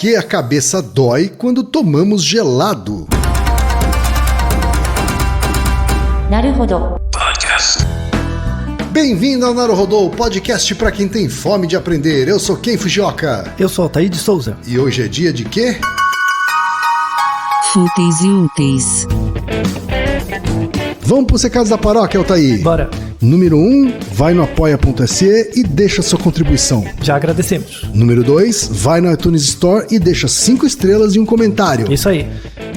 que a cabeça dói quando tomamos gelado? Naruhodo. Bem-vindo ao Naruhodo, podcast para quem tem fome de aprender. Eu sou Ken Fujioka. Eu sou Altair de Souza. E hoje é dia de quê? Fúteis e úteis. Vamos para os recados da paróquia, Altair. Bora. Número 1, vai no apoia.se e deixa sua contribuição. Já agradecemos. Número 2, vai no iTunes Store e deixa 5 estrelas e um comentário. Isso aí.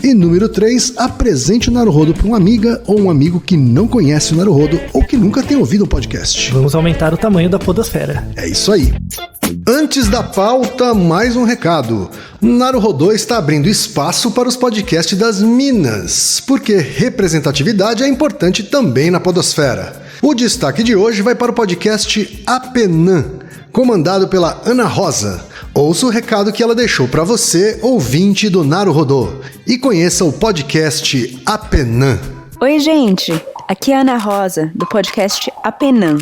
E número 3, apresente o Naruhodo para uma amiga ou um amigo que não conhece o Naruhodo ou que nunca tem ouvido um podcast. Vamos aumentar o tamanho da podosfera. É isso aí. Antes da pauta, mais um recado. Naruhodo está abrindo espaço para os podcasts das Minas, porque representatividade é importante também na podosfera. O destaque de hoje vai para o podcast Apenã, comandado pela Ana Rosa. Ouça o recado que ela deixou para você, ouvinte do Naruhodo, e conheça o podcast Apenã. Oi, gente! Aqui é a Ana Rosa, do podcast Apenã.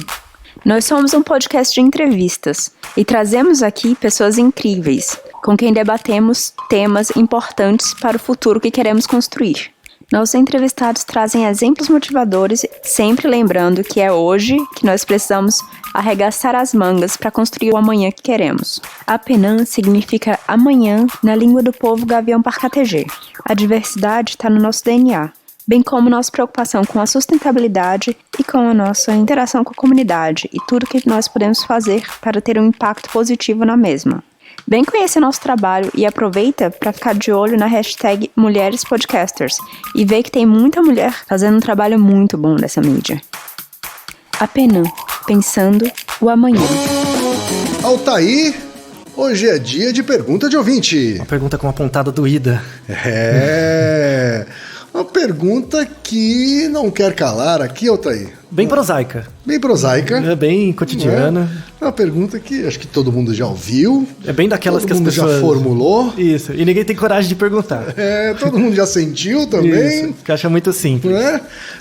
Nós somos um podcast de entrevistas e trazemos aqui pessoas incríveis, com quem debatemos temas importantes para o futuro que queremos construir. Nossos entrevistados trazem exemplos motivadores, sempre lembrando que é hoje que nós precisamos arregaçar as mangas para construir o amanhã que queremos. Apenã significa amanhã na língua do povo gavião parcategê. A diversidade está no nosso DNA, bem como nossa preocupação com a sustentabilidade e com a nossa interação com a comunidade e tudo que nós podemos fazer para ter um impacto positivo na mesma. Vem conhecer nosso trabalho e aproveita para ficar de olho na hashtag Mulheres Podcasters e ver que tem muita mulher fazendo um trabalho muito bom nessa mídia. Apenã, pensando o amanhã. Altair, hoje é dia de pergunta de ouvinte. Uma pergunta com uma pontada doída. Uma pergunta que não quer calar aqui, Altair. Bem prosaica. Bem prosaica. É bem cotidiana. É uma pergunta que acho que todo mundo já ouviu. É bem daquelas todo que as mundo pessoas... já formulou. Isso, e ninguém tem coragem de perguntar. Todo mundo já sentiu também. Isso, que acha muito simples.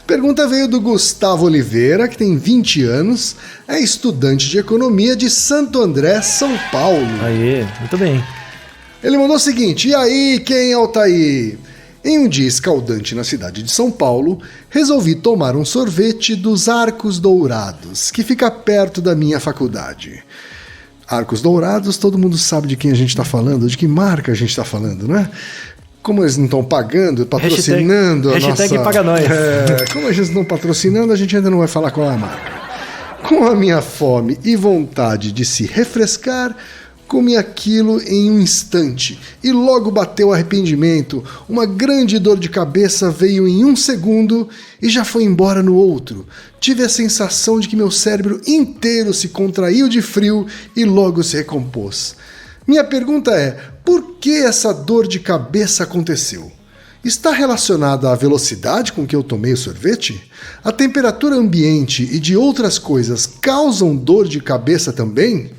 Pergunta veio do Gustavo Oliveira, que tem 20 anos, é estudante de economia de Santo André, São Paulo. Aê, muito bem. Ele mandou o seguinte: e aí, quem é Altair? Em um dia escaldante na cidade de São Paulo, resolvi tomar um sorvete dos Arcos Dourados, que fica perto da minha faculdade. Arcos Dourados, todo mundo sabe de quem a gente está falando, de que marca a gente está falando, né? Como eles não estão pagando, patrocinando hashtag paga nós. Como eles não estão patrocinando, a gente ainda não vai falar qual é a marca. Com a minha fome e vontade de se refrescar, comi aquilo em um instante e logo bateu arrependimento. Uma grande dor de cabeça veio em um segundo e já foi embora no outro. Tive a sensação de que meu cérebro inteiro se contraiu de frio e logo se recompôs. Minha pergunta é: por que essa dor de cabeça aconteceu? Está relacionada à velocidade com que eu tomei o sorvete? A temperatura ambiente e de outras coisas causam dor de cabeça também?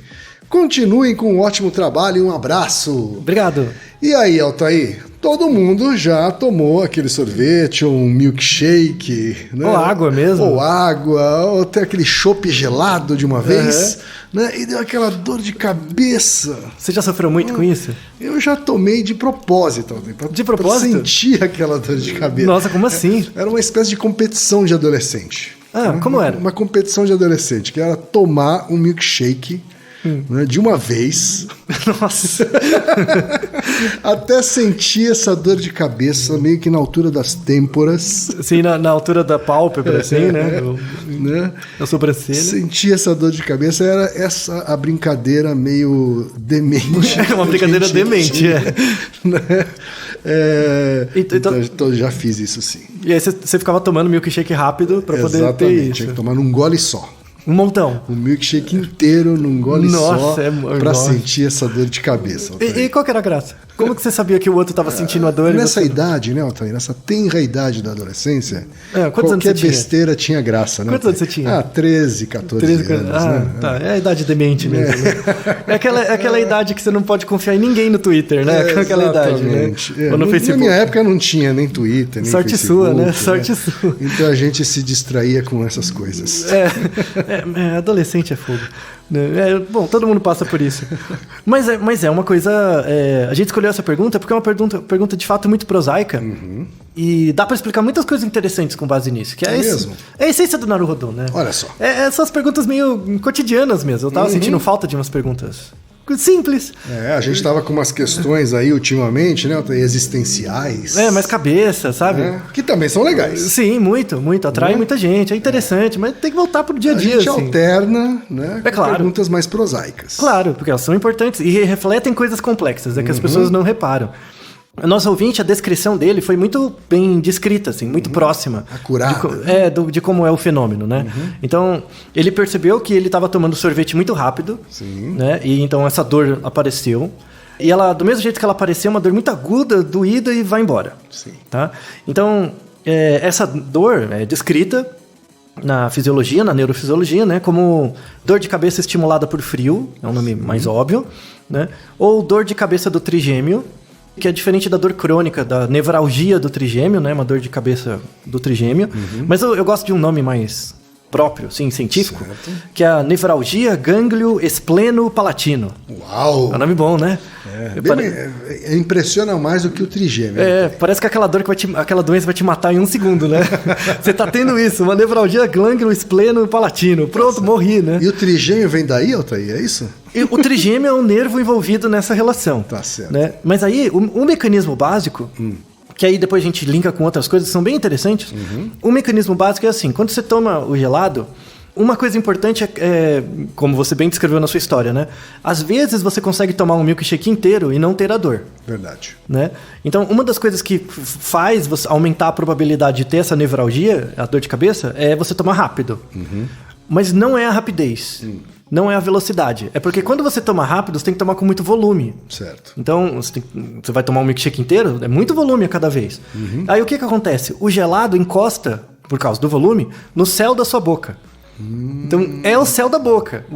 Continuem com um ótimo trabalho e um abraço. Obrigado. E aí, Altair? Todo mundo já tomou aquele sorvete ou um milkshake, né? Ou água mesmo. Ou água, ou até aquele chopp gelado de uma vez, né? E deu aquela dor de cabeça. Você já sofreu muito com isso? Eu já tomei de propósito, Altair. De propósito? Pra sentir aquela dor de cabeça. Nossa, como assim? Era uma espécie de competição de adolescente. Como era? Uma competição de adolescente, que era tomar um milkshake de uma vez. Nossa. Até sentir essa dor de cabeça meio que na altura das têmporas. Sim, na altura da pálpebra, assim, né? Da sobrancelha. Sentir essa dor de cabeça, era essa a brincadeira meio demente. É uma brincadeira demente, né? Então, já fiz isso sim. E aí você ficava tomando milkshake rápido pra poder ter isso. Tinha que tomar num gole só. Um montão. Um milkshake inteiro num gole só pra nossa. sentir essa dor de cabeça. E qual que era a graça? Como que você sabia que o outro estava sentindo a dor? Nessa idade, né, Altair? Nessa tenra idade da adolescência, quantos anos você tinha? Besteira tinha graça, né? Quantos anos você tinha? 13, 14 anos. Né? Tá. É a idade demente mesmo. Né? É aquela idade que você não pode confiar em ninguém no Twitter, né? Aquela idade, né? Ou no Facebook. Na minha época não tinha nem Twitter, nem Sorte Facebook. Sua, né? Sorte sua. Então a gente se distraía com essas coisas. Adolescente é fogo. Bom, todo mundo passa por isso. Mas é uma coisa... a gente escolheu essa pergunta porque é uma pergunta de fato muito prosaica. E dá pra explicar muitas coisas interessantes com base nisso. Que é mesmo? É a essência do Naruhodô, né? Olha só. Essas perguntas meio cotidianas mesmo. Eu tava sentindo falta de umas perguntas simples. A gente tava com umas questões aí ultimamente, né? Existenciais. Mais cabeça, sabe? Que também são legais. Sim, muito. Atrai muita gente, é interessante, mas tem que voltar pro dia a dia. A gente assim. alterna, né? Com claro. perguntas mais prosaicas. Claro, porque elas são importantes e refletem coisas complexas, que as pessoas não reparam. O nosso ouvinte, a descrição dele foi muito bem descrita, assim, muito próxima. Acurada. De como é o fenômeno, né? Então, ele percebeu que ele estava tomando sorvete muito rápido, né? E então essa dor apareceu. E ela, do mesmo jeito que ela apareceu, uma dor muito aguda, doída e vai embora. Sim. Tá? Então, essa dor é descrita na fisiologia, na neurofisiologia, né? Como dor de cabeça estimulada por frio, é um nome mais óbvio, né? Ou dor de cabeça do trigêmeo, que é diferente da dor crônica, da nevralgia do trigêmeo, né? Uma dor de cabeça do trigêmeo. Mas eu gosto de um nome mais próprio, sim, científico, certo. Que é a nevralgia gânglio espleno palatino. Uau! É um nome bom, né? Impressiona mais do que o trigêmeo. Parece que aquela doença vai te matar em 1 segundo, né? Você tá tendo isso, uma nevralgia gânglio espleno palatino. Pronto, morri, né? E o trigêmeo vem daí, Altair? É isso? O trigêmeo é um nervo envolvido nessa relação. Tá certo. Né? Mas aí, o mecanismo básico, que aí depois a gente linka com outras coisas que são bem interessantes, o mecanismo básico é assim, quando você toma o gelado, uma coisa importante é, como você bem descreveu na sua história, né? Às vezes você consegue tomar um milkshake inteiro e não ter a dor. Verdade. Né? Então, uma das coisas que faz você aumentar a probabilidade de ter essa nevralgia, a dor de cabeça, é você tomar rápido. Mas não é a rapidez. Não é a velocidade. É porque quando você toma rápido, você tem que tomar com muito volume. Certo. Então, você vai tomar um milkshake inteiro, é muito volume a cada vez. Aí o que acontece? O gelado encosta, por causa do volume, no céu da sua boca. Então, é o céu da boca.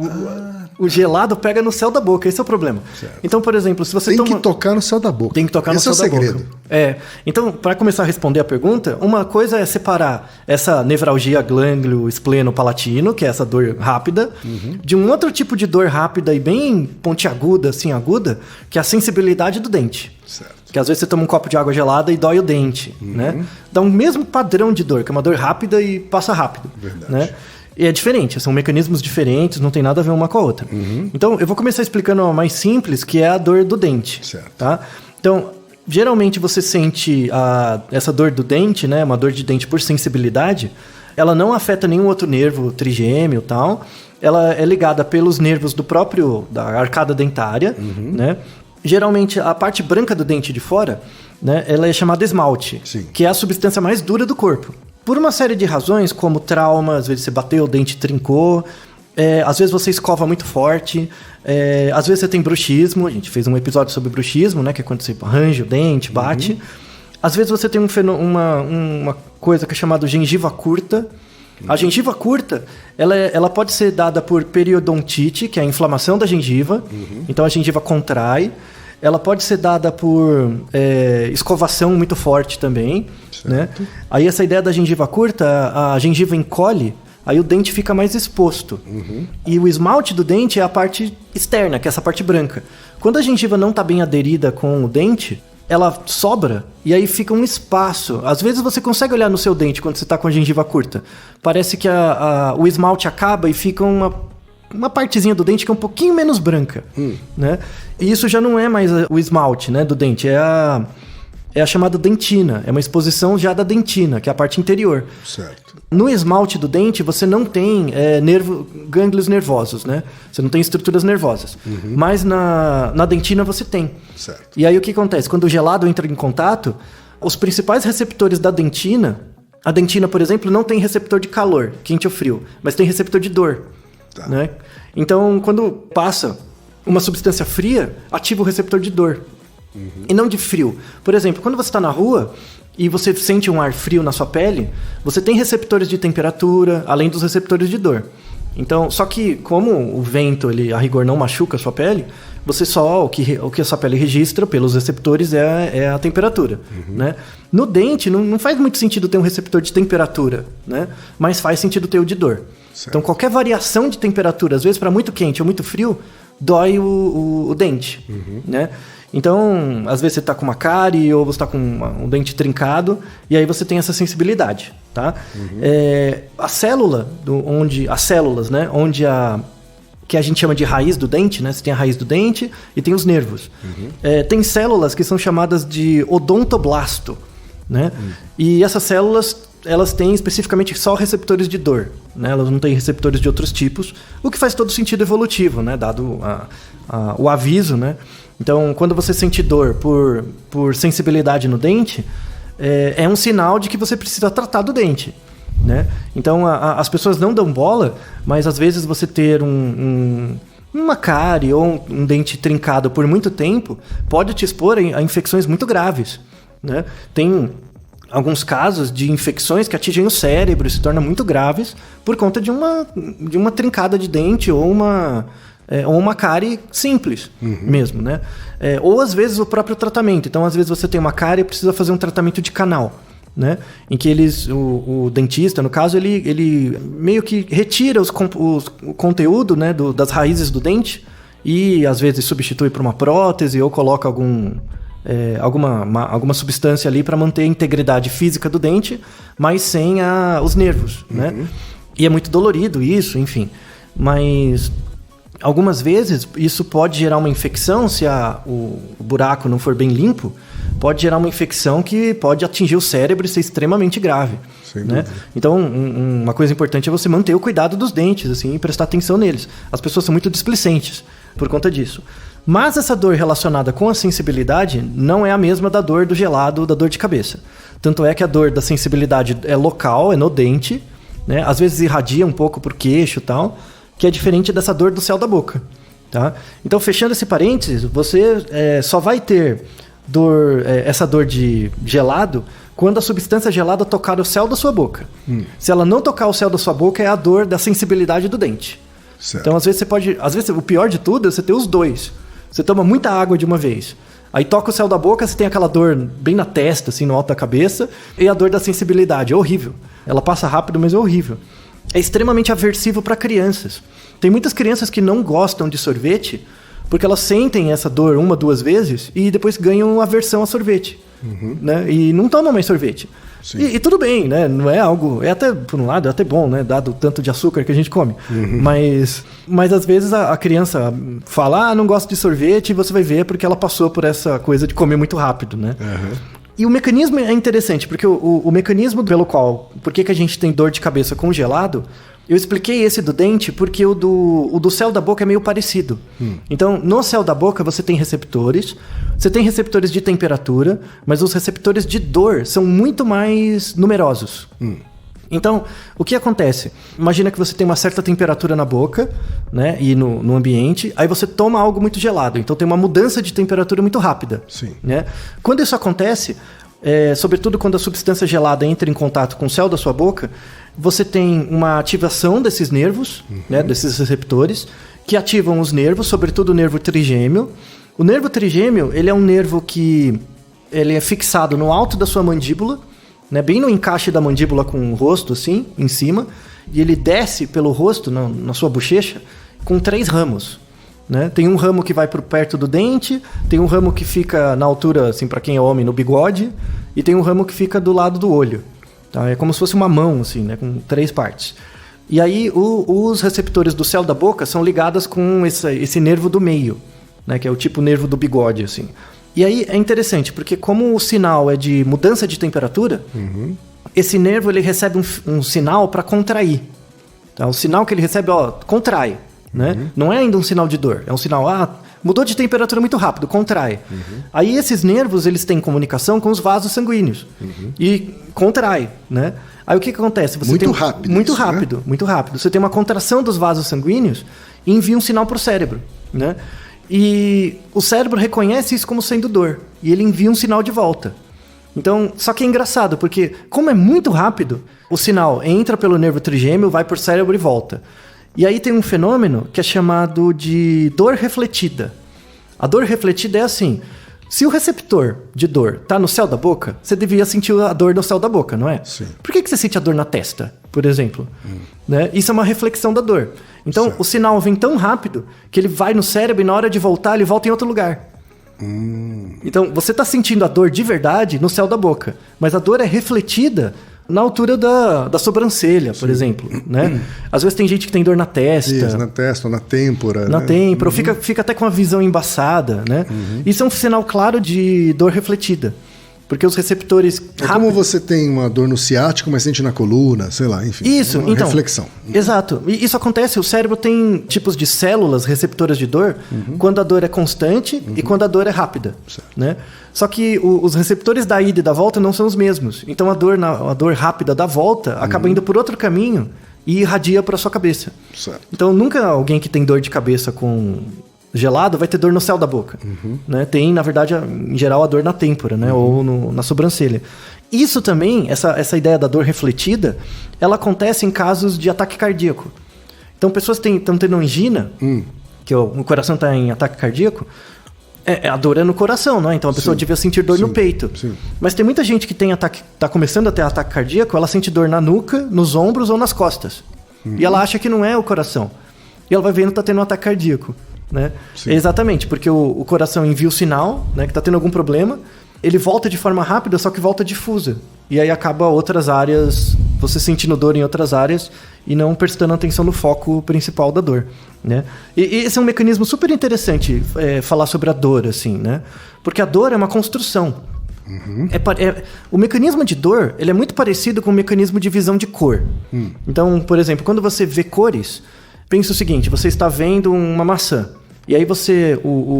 O gelado pega no céu da boca, esse é o problema. Certo. Então, por exemplo, se você tem que tocar no céu da boca. Tem que tocar no céu da boca. Esse é o segredo. Então, para começar a responder a pergunta, uma coisa é separar essa nevralgia gânglio espleno palatino, que é essa dor rápida, de um outro tipo de dor rápida e bem pontiaguda, assim, aguda, que é a sensibilidade do dente. Certo. Que às vezes você toma um copo de água gelada e dói o dente, né? Dá um mesmo padrão de dor, que é uma dor rápida e passa rápido. Verdade. Né? E é diferente, são mecanismos diferentes, não tem nada a ver uma com a outra. Então, eu vou começar explicando uma mais simples, que é a dor do dente. Certo. Tá? Então, geralmente você sente essa dor do dente, né? Uma dor de dente por sensibilidade, ela não afeta nenhum outro nervo trigêmeo e tal. Ela é ligada pelos nervos da arcada dentária, né? Geralmente, a parte branca do dente de fora, né? Ela é chamada esmalte, Sim. que é a substância mais dura do corpo. Por uma série de razões, como trauma, às vezes você bateu, o dente trincou, às vezes você escova muito forte, às vezes você tem bruxismo, a gente fez um episódio sobre bruxismo, né, que é quando você arranja o dente, bate. Às vezes você tem uma coisa que é chamada gengiva curta. A gengiva curta, ela pode ser dada por periodontite, que é a inflamação da gengiva, então a gengiva contrai. Ela pode ser dada por escovação muito forte também, né? Aí essa ideia da gengiva curta, a gengiva encolhe, aí o dente fica mais exposto. E o esmalte do dente é a parte externa, que é essa parte branca. Quando a gengiva não está bem aderida com o dente, ela sobra e aí fica um espaço. Às vezes você consegue olhar no seu dente quando você está com a gengiva curta. Parece que o esmalte acaba e fica uma partezinha do dente que é um pouquinho menos branca, né? E isso já não é mais o esmalte, né, do dente, é a chamada dentina, é uma exposição já da dentina, que é a parte interior. Certo. No esmalte do dente, você não tem gânglios nervosos, né? Você não tem estruturas nervosas. Mas na dentina você tem. Certo. E aí o que acontece? Quando o gelado entra em contato, os principais receptores da dentina, a dentina, por exemplo, não tem receptor de calor, quente ou frio, mas tem receptor de dor. Tá. Né? Então, quando passa uma substância fria, ativa o receptor de dor. E não de frio. Por exemplo, quando você está na rua e você sente um ar frio na sua pele, você tem receptores de temperatura, além dos receptores de dor. Então, só que como o vento, a rigor, não machuca a sua pele, você só, o que a sua pele registra pelos receptores é a temperatura. Né? No dente, não faz muito sentido ter um receptor de temperatura, né? Mas faz sentido ter o de dor. Certo. Então, qualquer variação de temperatura, às vezes para muito quente ou muito frio, dói o dente, né? Então, às vezes você está com uma cárie ou você está com um dente trincado e aí você tem essa sensibilidade, tá? As células, né? Que a gente chama de raiz do dente, né? Você tem a raiz do dente e tem os nervos. Tem células que são chamadas de odontoblasto, né? E essas células, elas têm especificamente só receptores de dor, né? Elas não têm receptores de outros tipos, o que faz todo sentido evolutivo, né? Dado o aviso, né? Então, quando você sente dor por sensibilidade no dente, é um sinal de que você precisa tratar do dente, né? Então, as pessoas não dão bola, mas às vezes você ter uma cárie ou um dente trincado por muito tempo pode te expor a infecções muito graves, né? Tem alguns casos de infecções que atingem o cérebro e se tornam muito graves por conta de uma trincada de dente ou uma cárie simples mesmo, né? Ou às vezes o próprio tratamento. Então, às vezes você tem uma cárie e precisa fazer um tratamento de canal, né? Em que o dentista, no caso, ele meio que retira o conteúdo, né, das raízes do dente e às vezes substitui por uma prótese ou coloca alguma substância ali para manter a integridade física do dente, mas sem os nervos, né? E é muito dolorido isso, enfim. Mas algumas vezes isso pode gerar uma infecção, se o buraco não for bem limpo, pode gerar uma infecção que pode atingir o cérebro e ser extremamente grave, né? Então, uma coisa importante é você manter o cuidado dos dentes, assim, e prestar atenção neles. As pessoas são muito displicentes por conta disso. Mas essa dor relacionada com a sensibilidade não é a mesma da dor do gelado ou da dor de cabeça. Tanto é que a dor da sensibilidade é local, é no dente, né? Às vezes irradia um pouco pro queixo e tal, que é diferente dessa dor do céu da boca, tá? Então, fechando esse parênteses, você só vai ter essa dor de gelado quando a substância gelada tocar o céu da sua boca. Se ela não tocar o céu da sua boca, é a dor da sensibilidade do dente. Certo. Então, às vezes o pior de tudo é você ter os dois. Você toma muita água de uma vez. Aí toca o céu da boca, você tem aquela dor bem na testa, assim, no alto da cabeça, e a dor da sensibilidade. É horrível. Ela passa rápido, mas é horrível. É extremamente aversivo para crianças. Tem muitas crianças que não gostam de sorvete porque elas sentem essa dor 1, 2 vezes e depois ganham aversão a sorvete, né? E não tomam mais sorvete. E tudo bem, né? Não é algo... até, por um lado, é até bom, né? Dado o tanto de açúcar que a gente come. Mas às vezes a criança fala, não gosto de sorvete, e você vai ver porque ela passou por essa coisa de comer muito rápido, né? E o mecanismo é interessante, porque o mecanismo pelo qual... Por que a gente tem dor de cabeça com gelado? Eu expliquei esse do dente porque o do céu da boca é meio parecido. Então, no céu da boca você tem receptores. Você tem receptores de temperatura, mas os receptores de dor são muito mais numerosos. Então, o que acontece? Imagina que você tem uma certa temperatura na boca, né, e no ambiente, aí você toma algo muito gelado. Então, tem uma mudança de temperatura muito rápida. Né? Quando isso acontece, sobretudo quando a substância gelada entra em contato com o céu da sua boca, você tem uma ativação desses nervos, né, desses receptores, que ativam os nervos, sobretudo o nervo trigêmeo. O nervo trigêmeo, ele é um nervo que ele é fixado no alto da sua mandíbula, né, bem no encaixe da mandíbula com o rosto, assim, em cima, e ele desce pelo rosto, na sua bochecha, com 3 ramos. Né? Tem um ramo que vai por perto do dente, tem um ramo que fica na altura, assim, para quem é homem, no bigode, e tem um ramo que fica do lado do olho. Tá? É como se fosse uma mão, assim, né? Com 3 partes. E aí os receptores do céu da boca são ligados com esse nervo do meio, né? Que é o tipo nervo do bigode, assim. E aí é interessante, porque como o sinal é de mudança de temperatura, esse nervo ele recebe um sinal para contrair. Tá? O sinal que ele recebe, contrai. Né? Não é ainda um sinal de dor, é um sinal, mudou de temperatura muito rápido, contrai. Aí esses nervos, eles têm comunicação com os vasos sanguíneos e contrai, né? Aí o que acontece? Você muito tem rápido. Muito isso, rápido, né? muito rápido. Você tem uma contração dos vasos sanguíneos e envia um sinal para o cérebro, né? E o cérebro reconhece isso como sendo dor e ele envia um sinal de volta. Então, só que é engraçado, porque como é muito rápido, o sinal entra pelo nervo trigêmeo, vai para o cérebro e volta. E aí tem um fenômeno que é chamado de dor refletida. A dor refletida é assim: se o receptor de dor está no céu da boca, você devia sentir a dor no céu da boca, não é? Sim. Por que você sente a dor na testa? por exemplo. Né? Isso é uma reflexão da dor. Então, Certo. o sinal vem tão rápido que ele vai no cérebro e na hora de voltar, ele volta em outro lugar. Então, você está sentindo a dor de verdade no céu da boca, mas a dor é refletida na altura da sobrancelha, por exemplo. Né? Às vezes tem gente que tem dor na testa. Isso, na testa ou na têmpora. Na né? têmpora, ou fica até com a visão embaçada, né? Isso é um sinal claro de dor refletida. Porque os receptores É como você tem uma dor no ciático, mas sente na coluna, sei lá, enfim. Isso, uma então. reflexão. Exato. E isso acontece, o cérebro tem tipos de células receptoras de dor quando a dor é constante e quando a dor é rápida. Né? Só que os receptores da ida e da volta não são os mesmos. Então a dor rápida da volta acaba indo por outro caminho e irradia para sua cabeça. Certo. Então nunca alguém que tem dor de cabeça com gelado vai ter dor no céu da boca. Né? Tem, na verdade, em geral, a dor na têmpora, né? Ou na sobrancelha. Isso também, essa ideia da dor refletida, ela acontece em casos de ataque cardíaco. Então, pessoas estão tendo angina, que o coração está em ataque cardíaco, a dor é no coração, né? Então a pessoa devia sentir dor no peito. Sim. Mas tem muita gente que está começando a ter ataque cardíaco, ela sente dor na nuca, nos ombros ou nas costas. E ela acha que não é o coração. E ela vai vendo que está tendo um ataque cardíaco. Né? Exatamente, porque o coração envia o sinal, né, que está tendo algum problema, ele volta de forma rápida, só que volta difusa. E aí acaba outras áreas, você sentindo dor em outras áreas e não prestando atenção no foco principal da dor. Né? E esse é um mecanismo super interessante, falar sobre a dor, assim, né? Porque a dor é uma construção. O mecanismo de dor ele é muito parecido com o mecanismo de visão de cor. Então, por exemplo, quando você vê cores, pensa o seguinte, você está vendo uma maçã. E aí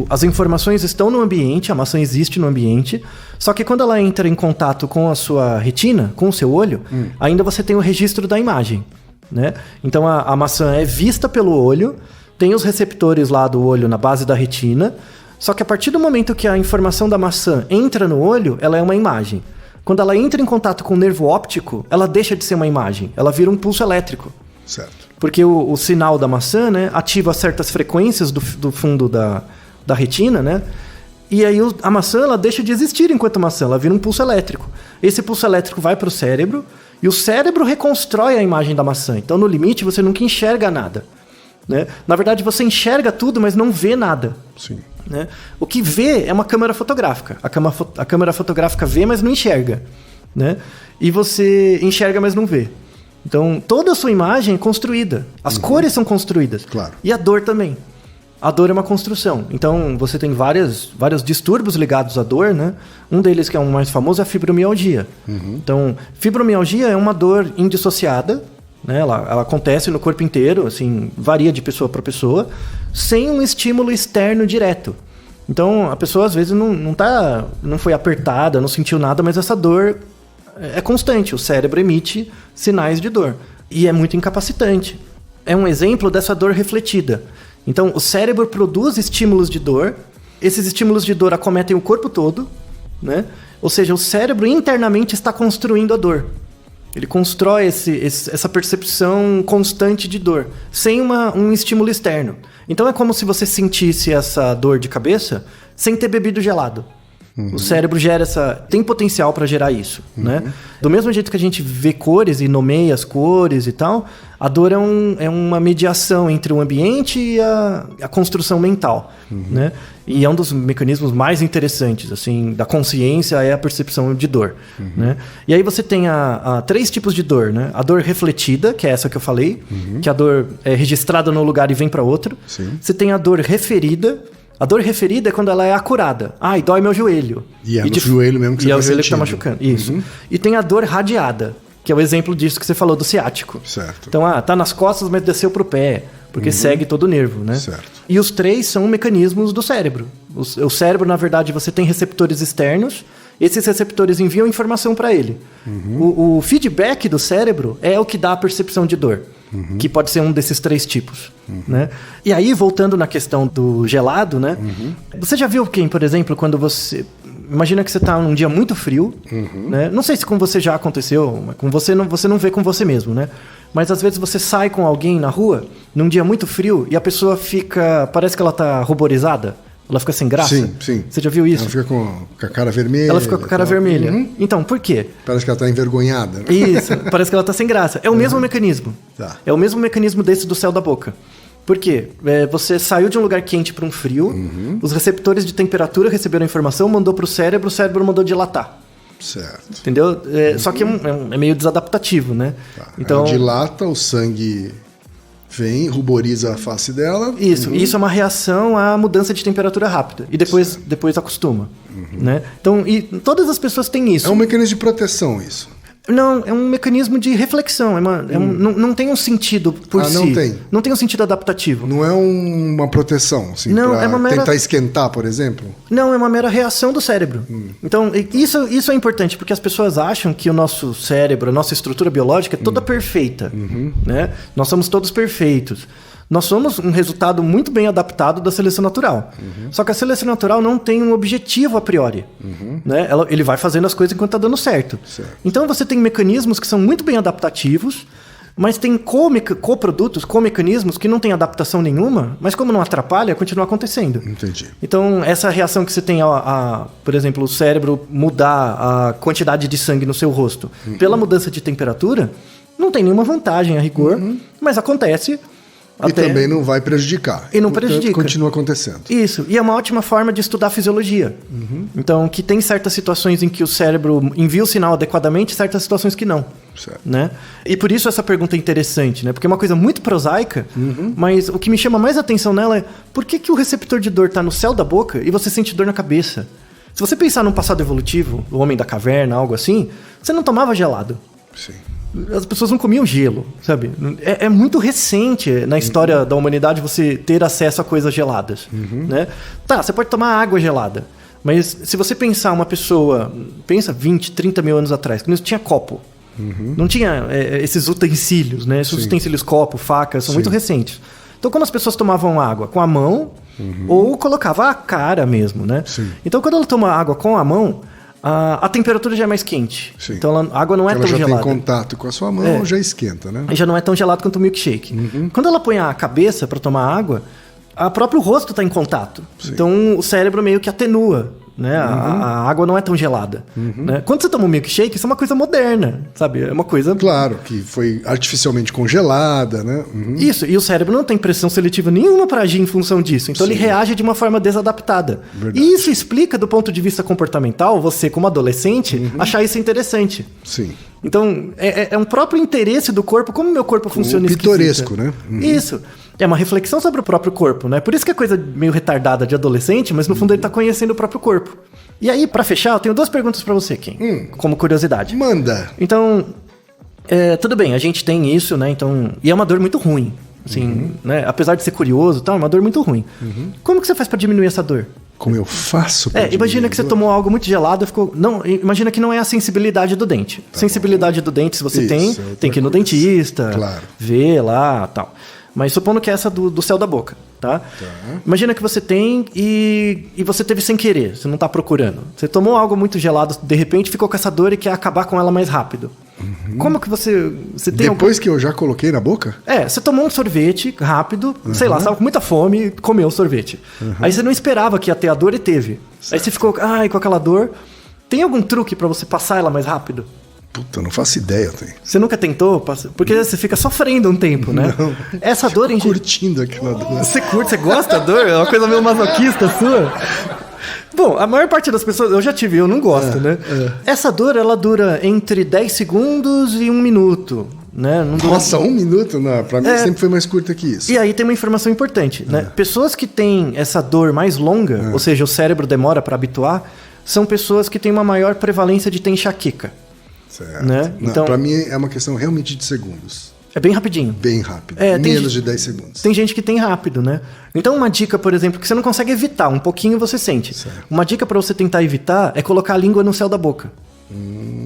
as informações estão no ambiente, a maçã existe no ambiente, só que quando ela entra em contato com a sua retina, com o seu olho, ainda você tem o registro da imagem. Né? Então a maçã é vista pelo olho, tem os receptores lá do olho na base da retina, só que a partir do momento que a informação da maçã entra no olho, ela é uma imagem. Quando ela entra em contato com o nervo óptico, ela deixa de ser uma imagem, ela vira um pulso elétrico. Certo. Porque o sinal da maçã, né, ativa certas frequências do fundo da retina, né? E aí a maçã ela deixa de existir enquanto maçã, ela vira um pulso elétrico. Esse pulso elétrico vai para o cérebro e o cérebro reconstrói a imagem da maçã. Então, no limite, você nunca enxerga nada. Né? Na verdade, você enxerga tudo, mas não vê nada. Sim. Né? O que vê é uma câmera fotográfica. A câmera fotográfica vê, mas não enxerga. Né? E você enxerga, mas não vê. Então, toda a sua imagem é construída. As cores são construídas. Claro. E a dor também. A dor é uma construção. Então, você tem vários distúrbios ligados à dor, né? Um deles, que é o mais famoso, é a fibromialgia. Então, fibromialgia é uma dor indissociada, né? Ela acontece no corpo inteiro, assim, varia de pessoa para pessoa, sem um estímulo externo direto. Então, a pessoa, às vezes, não foi apertada, não sentiu nada, mas essa dor é constante, o cérebro emite sinais de dor. E é muito incapacitante. É um exemplo dessa dor refletida. Então, o cérebro produz estímulos de dor, esses estímulos de dor acometem o corpo todo, né? Ou seja, o cérebro internamente está construindo a dor. Ele constrói essa percepção constante de dor, sem um estímulo externo. Então, é como se você sentisse essa dor de cabeça sem ter bebido gelado. O cérebro tem potencial para gerar isso, né? Do mesmo jeito que a gente vê cores e nomeia as cores e tal, a dor é uma mediação entre o ambiente e a construção mental, né? E é um dos mecanismos mais interessantes, assim, da consciência é a percepção de dor, né? E aí você tem três tipos de dor, né? A dor refletida, que é essa que eu falei, que a dor é registrada num lugar e vem para outro. Sim. Você tem a dor referida. A dor referida é quando ela é acurada. Ai, dói meu joelho. E é no joelho mesmo que você tá sentindo. E é o joelho sentindo. que tá machucando. Isso. E tem a dor radiada, que é o exemplo disso que você falou do ciático. Certo. Então, tá nas costas, mas desceu pro pé, porque segue todo o nervo, né? Certo. E os três são mecanismos do cérebro. O cérebro, na verdade, você tem receptores externos, esses receptores enviam informação para ele. O feedback do cérebro é o que dá a percepção de dor. Que pode ser um desses três tipos, né? E aí, voltando na questão do gelado, né? Você já viu por exemplo, quando você... Imagina que você está num dia muito frio, né? Não sei se com você já aconteceu, mas com você não vê com você mesmo, né? Mas às vezes você sai com alguém na rua, num dia muito frio, e a pessoa parece que ela está ruborizada. ela fica sem graça. Sim. Você já viu isso? Ela fica com a cara vermelha. Ela fica com a cara vermelha. Então, por quê? Parece que ela tá envergonhada. Né? Isso, parece que ela tá sem graça. É o mesmo mecanismo. Tá. É o mesmo mecanismo desse do céu da boca. Por quê? Você saiu de um lugar quente para um frio, os receptores de temperatura receberam a informação, mandou pro cérebro, o cérebro mandou dilatar. Certo. Entendeu? Só que é meio desadaptativo, né? Tá. Então, ela dilata, o sangue vem, ruboriza a face dela. Isso é uma reação à mudança de temperatura rápida. E depois acostuma. Né? Então, e todas as pessoas têm isso. É um mecanismo de proteção isso. Não, é um mecanismo de reflexão. Não tem um sentido por si. Não tem? Não tem um sentido adaptativo. Não é uma proteção, assim, não, pra é uma mera... tentar esquentar, por exemplo? Não, é uma mera reação do cérebro. Então, isso é importante, porque as pessoas acham que o nosso cérebro, a nossa estrutura biológica é toda perfeita. Né? Nós somos todos perfeitos. Nós somos um resultado muito bem adaptado da seleção natural. Só que a seleção natural não tem um objetivo a priori. Né? Ele vai fazendo as coisas enquanto está dando certo. Então você tem mecanismos que são muito bem adaptativos, mas tem coprodutos, comecanismos que não tem adaptação nenhuma, mas como não atrapalha, continua acontecendo. Entendi. Então essa reação que você tem, por exemplo, o cérebro mudar a quantidade de sangue no seu rosto pela mudança de temperatura, não tem nenhuma vantagem a rigor, mas acontece. E também não vai prejudicar. E não Portanto, prejudica. Continua acontecendo. Isso. E é uma ótima forma de estudar fisiologia. Então, que tem certas situações em que o cérebro envia o sinal adequadamente e certas situações que não. Certo. Né? E por isso essa pergunta é interessante, né? Porque é uma coisa muito prosaica, mas o que me chama mais atenção nela é por que o receptor de dor está no céu da boca e você sente dor na cabeça? Se você pensar num passado evolutivo, o homem da caverna, algo assim, você não tomava gelado. Sim. As pessoas não comiam gelo, sabe? É muito recente na história da humanidade você ter acesso a coisas geladas, né? Tá, você pode tomar água gelada, mas se você pensar uma pessoa, pensa 20, 30 mil anos atrás, que não tinha copo, não tinha esses utensílios, né? Esses utensílios, copo, facas, são muito recentes. Então, quando as pessoas tomavam água com a mão, ou colocava a cara mesmo, né? Então, quando ela toma água com a mão, a temperatura já é mais quente. Então a água não é tão gelada. Ela já tem contato com a sua mão, já esquenta, né? E já não é tão gelado quanto o milkshake. Quando ela põe a cabeça para tomar água, o próprio rosto está em contato. Então o cérebro meio que atenua. Né? A água não é tão gelada. Né? Quando você toma um milkshake, isso é uma coisa moderna, sabe? É uma coisa... Claro, que foi artificialmente congelada, né? Isso, e o cérebro não tem pressão seletiva nenhuma para agir em função disso. Então ele reage de uma forma desadaptada. Verdade. E isso explica, do ponto de vista comportamental, você como adolescente, achar isso interessante. Sim. Então, é um próprio interesse do corpo, como o meu corpo funciona pitoresco, né? Isso. É uma reflexão sobre o próprio corpo, né? Por isso que é coisa meio retardada de adolescente, mas no fundo ele tá conhecendo o próprio corpo. E aí, pra fechar, eu tenho 2 perguntas pra você, Ken, como curiosidade. Manda! Então, tudo bem, a gente tem isso, né? Então, e é uma dor muito ruim, assim, né? Apesar de ser curioso e tal, é uma dor muito ruim. Como que você faz pra diminuir essa dor? Como eu faço pra imagina que você tomou algo muito gelado e ficou... Não, imagina que não é a sensibilidade do dente. Sensibilidade do dente, se você tem que ir no dentista, ver lá e tal. Mas supondo que é essa do céu da boca, tá? Imagina que você tem e você teve sem querer, você não tá procurando. Você tomou algo muito gelado, de repente ficou com essa dor e quer acabar com ela mais rápido. Como que você tem Depois que eu já coloquei na boca? Você tomou um sorvete rápido, sei lá, estava com muita fome e comeu o sorvete. Aí você não esperava que ia ter a dor e teve. Aí você ficou, com aquela dor. Tem algum truque para você passar ela mais rápido? Puta, eu não faço ideia. Você nunca tentou? Porque você fica sofrendo um tempo, né? Não. Essa dor... curtindo aquela dor. Você curte? Você gosta da dor? É uma coisa meio masoquista sua? Bom, a maior parte das pessoas... Eu já tive, eu não gosto, né? Essa dor, ela dura entre 10 segundos e 1 minuto. Né? Nossa, 1 minuto? Não, pra mim sempre foi mais curta que isso. E aí tem uma informação importante, né? Pessoas que têm essa dor mais longa, ou seja, o cérebro demora para habituar, são pessoas que têm uma maior prevalência de ter enxaqueca. Certo. Né? Então, pra mim é uma questão realmente de segundos. É bem rapidinho. Bem rápido. Menos de 10 segundos. Tem gente que tem rápido, né? Então uma dica, por exemplo, que você não consegue evitar, um pouquinho você sente. Certo. Uma dica para você tentar evitar é colocar a língua no céu da boca.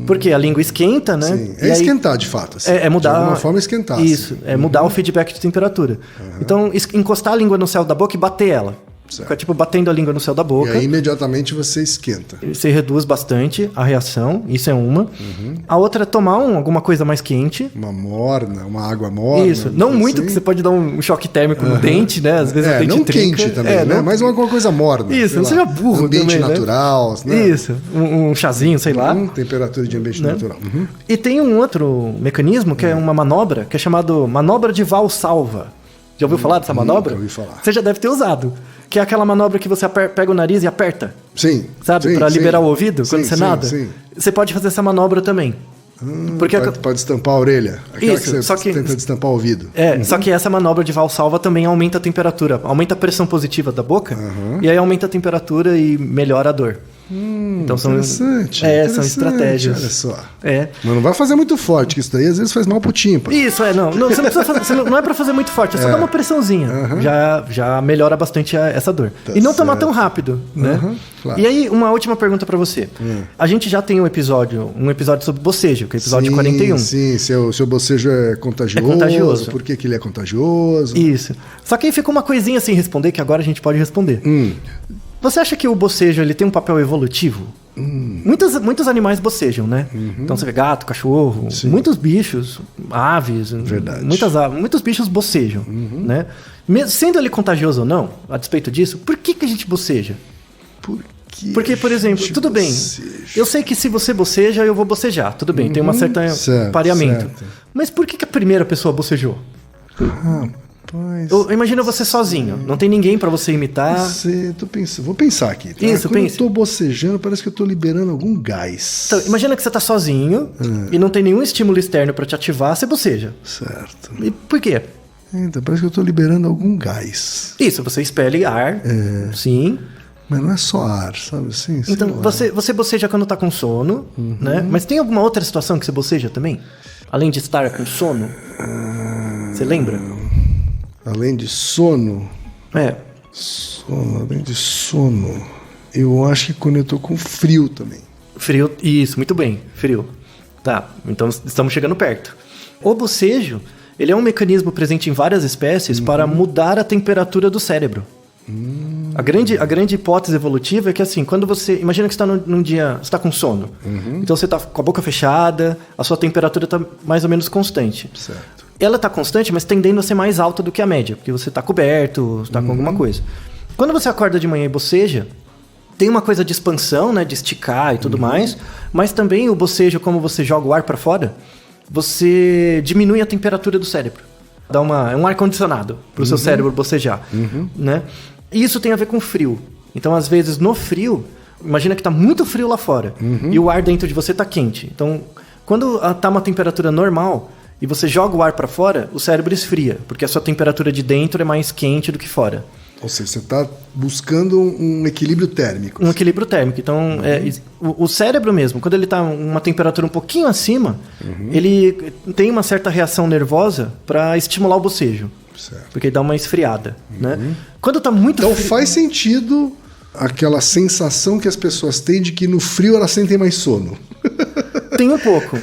Porque a língua esquenta, né? Sim. Esquentar, de fato. Assim. É mudar... De alguma forma esquentar. Isso, assim. Mudar o feedback de temperatura. Então, encostar a língua no céu da boca e bater ela. Certo. Fica tipo batendo a língua no céu da E boca. aí imediatamente você esquenta. Você reduz bastante a reação, isso é uma. A outra é tomar alguma coisa mais quente. Uma morna, uma água morna. Isso, não muito, assim. que você pode dar um choque térmico no dente, né? Às vezes o dente não trinca. quente também, né? não- Mas alguma coisa morna. Isso, sei não lá, seja burro ambiente também, né? natural, né? Isso, um chazinho, sei lá. Temperatura de ambiente Né? natural. E tem um outro mecanismo, que é uma manobra, que é chamado manobra de Valsalva. Já ouviu falar dessa manobra? ouvi falar. Você já deve ter usado. Que é aquela manobra que você pega o nariz e aperta, Sim. sabe? sim, Pra sim. liberar o ouvido quando Sim, você sim, nada. sim. Você pode fazer essa manobra também. Porque Pode estampar a orelha. Aquela Isso, que você só que- tenta destampar o ouvido. Só que essa manobra de Valsalva também aumenta a temperatura. Aumenta a pressão positiva da boca e aí aumenta a temperatura e melhora a dor. Então são, Interessante. são interessante, estratégias. Olha só. É. Mas não vai fazer muito forte, que isso daí às vezes faz mal pro tímpano. Isso, não você não precisa fazer, não é pra fazer muito forte, é só dar uma pressãozinha. Já melhora bastante essa dor. E não tomar tão rápido, né? claro. E aí, uma última pergunta pra você. A gente já tem um episódio sobre bocejo, que é o episódio 41. Sim, seu bocejo é contagioso. É contagioso. Por que ele é contagioso? Isso. Só que aí ficou uma coisinha sem responder, que agora a gente pode responder. Você acha que o bocejo ele tem um papel evolutivo? Muitos animais bocejam, né? Então você vê gato, cachorro, muitos bichos, aves, Verdade. muitos bichos bocejam, né? Sendo ele contagioso ou não, a despeito disso, por que a gente boceja? Porque, por exemplo, tudo bem, eu sei que se você boceja, eu vou bocejar, tudo bem, tem uma certa certo, pareamento. certo. Mas por que a primeira pessoa bocejou? Rapaz, Imagina você sozinho, não tem ninguém pra você imitar. vou pensar aqui. Tá? Isso, Quando pense. eu tô bocejando, parece que eu tô liberando algum gás. Então, imagina que você tá sozinho e não tem nenhum estímulo externo pra te ativar, você boceja. Certo. E por quê? Então, parece que eu tô liberando algum gás. Isso, você expele ar, sim. Mas não é só ar, sabe assim? sei Então, lá. você boceja quando tá com sono, né? Mas tem alguma outra situação que você boceja também? Além de estar com sono? Você lembra? Além de sono, além de sono, eu acho que quando eu tô com frio também. Frio, isso, muito bem, frio. Tá, então estamos chegando perto. O bocejo, ele é um mecanismo presente em várias espécies para mudar a temperatura do cérebro. A grande hipótese evolutiva é que assim, quando você... Imagina que você está num dia... Você está com sono. Então você está com a boca fechada, a sua temperatura está mais ou menos constante. Certo. Ela está constante, mas tendendo a ser mais alta do que a média, porque você está coberto, está com alguma coisa. Quando você acorda de manhã e boceja, tem uma coisa de expansão, né, de esticar e tudo mais, mas também o bocejo, como você joga o ar para fora, você diminui a temperatura do cérebro. Dá um ar-condicionado para o seu cérebro bocejar, né? E isso tem a ver com frio. Então, às vezes, no frio, imagina que está muito frio lá fora e o ar dentro de você está quente. Então, quando está uma temperatura normal e você joga o ar para fora, o cérebro esfria, porque a sua temperatura de dentro é mais quente do que fora. Ou seja, você está buscando um equilíbrio térmico. Um equilíbrio térmico. Então, o cérebro mesmo, quando ele está uma temperatura um pouquinho acima, ele tem uma certa reação nervosa para estimular o bocejo. Certo. Porque dá uma esfriada, né? Quando está muito Então frio... faz sentido aquela sensação que as pessoas têm de que no frio elas sentem mais sono. Tem um pouco.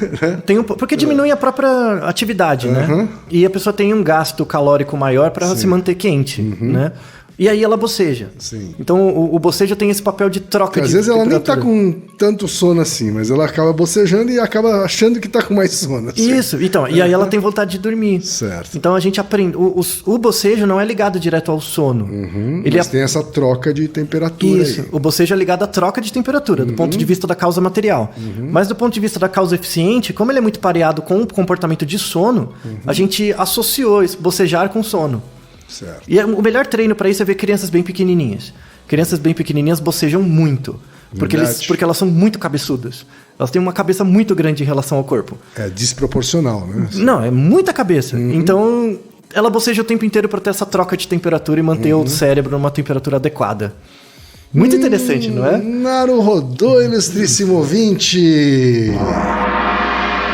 Porque diminui a própria atividade, né? E a pessoa tem um gasto calórico maior para se manter quente, né? E aí ela boceja. Sim. Então o bocejo tem esse papel de troca Às de vezes ela nem tá temperatura. com tanto sono assim, mas ela acaba bocejando e acaba achando que tá com mais sono. Assim. Isso, então, e aí ela tem vontade de dormir. Certo. Então a gente aprende. O bocejo não é ligado direto ao sono. Ele Mas tem essa troca de temperatura Isso, aí. o bocejo é ligado à troca de temperatura, do ponto de vista da causa material. Mas do ponto de vista da causa eficiente, como ele é muito pareado com o comportamento de sono, a gente associou esse bocejar com sono. Certo. E o melhor treino para isso é ver crianças bem pequenininhas. Crianças bem pequenininhas bocejam muito, porque elas são muito cabeçudas. Elas têm uma cabeça muito grande em relação ao corpo. É desproporcional, né? Não, é muita cabeça. Então, ela boceja o tempo inteiro para ter essa troca de temperatura e manter o cérebro numa temperatura adequada. Muito interessante, não é? Naruhodô, ilustríssimo ouvinte!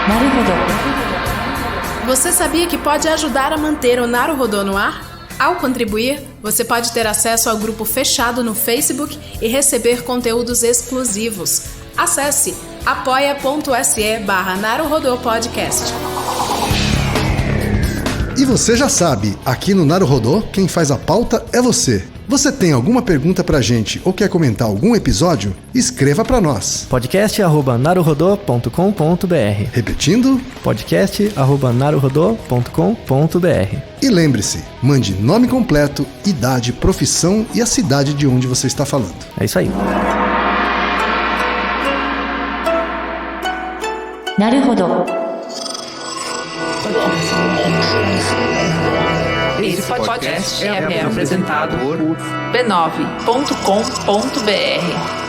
Naruhodô. Você sabia que pode ajudar a manter o Naruhodô no ar? Ao contribuir, você pode ter acesso ao grupo fechado no Facebook e receber conteúdos exclusivos. Acesse apoia.se/Naruhodô Podcast. E você já sabe, aqui no Naruhodô, quem faz a pauta é você. Você tem alguma pergunta pra gente ou quer comentar algum episódio? Escreva pra nós. podcast@naruhodô.com.br. Repetindo? podcast@naruhodô.com.br. E lembre-se, mande nome completo, idade, profissão e a cidade de onde você está falando. É isso aí. Naruhodo. Esse podcast é apresentado por b9.com.br.